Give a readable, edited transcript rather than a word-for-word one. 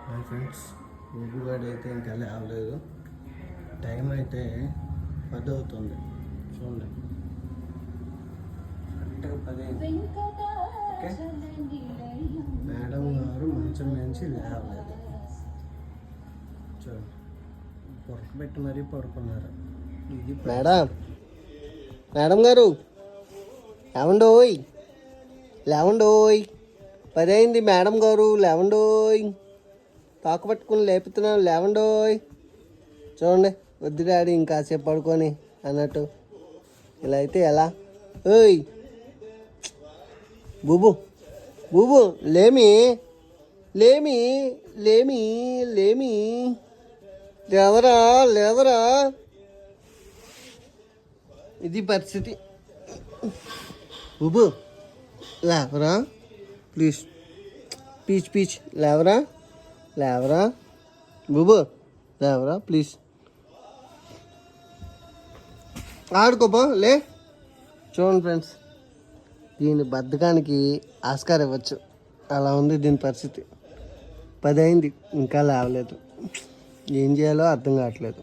Hi friends, ఊపిగాడు అయితే ఇంకా లేవలేదు. టైం అయితే 10 అవుతుంది. చూడండి, కరెక్ట్గా 10 అయింది. ఓకే, మేడం గారు మంచం నుంచి లేవలేదు. చూడండి, పొరక పెట్టి మరీ పడుకున్నారు. ఇది మేడం గారు లేవండోయ్, లేవండోయ్, 10 అయింది. మేడం గారు లేవండోయ్, తాకు పట్టుకుని లేపుతున్నాను, లేవండోయ్. చూడండి, వద్దు డాడీ ఇంకాసేపు పడుకొని అన్నట్టు. ఇలా అయితే ఎలా? ఓయ్ బూబు, బూబు లేమి, లేమి, లేమి, లేమి, లేవరా, లేవరా. ఇది పరిస్థితి. బూబు లేవరా ప్లీజ్, పీచ్ పీచ్, లేవరా, లేవరా బూబు, లేవరా ప్లీజ్. ఆడుకోపో లే. చూడండి ఫ్రెండ్స్, దీని బద్ధకానికి ఆస్కారం ఇవ్వచ్చు. అలా ఉంది దీని పరిస్థితి. 10 అయింది, ఇంకా లేవలేదు. ఏం చేయాలో అర్థం కావట్లేదు.